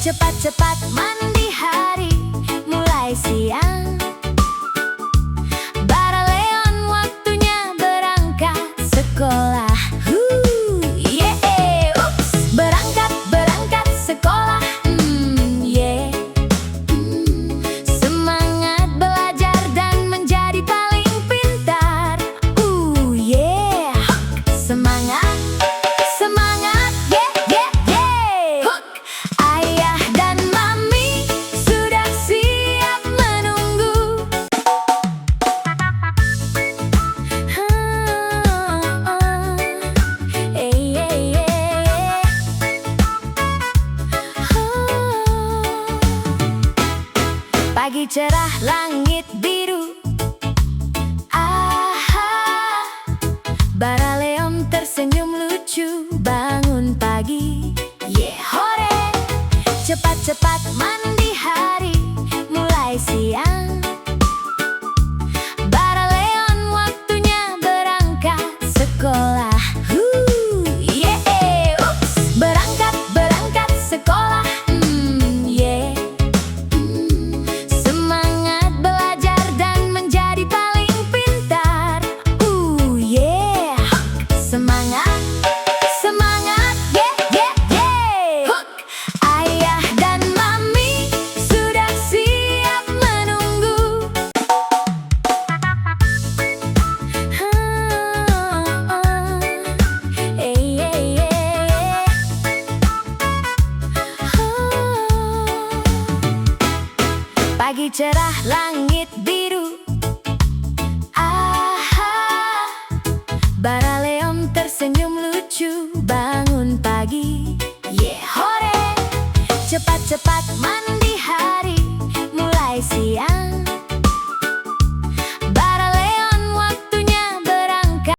Cepat-cepat mandi hari mulai siang. Baraleon waktunya berangkat sekolah. Yeah, ups. Berangkat sekolah. Yeah. Semangat belajar dan menjadi paling pintar. Yeah. Semangat. Pagi cerah, langit biru. Baraleon tersenyum lucu bangun pagi. Yeah, hore. Cepat-cepat mandi hari mulai siang. Baraleon waktunya berangkat sekolah. Yeah, ups. Berangkat sekolah. Pagi cerah, langit biru. Baraleon tersenyum lucu bangun pagi. Yeah, hore. Cepat-cepat mandi hari mulai siang.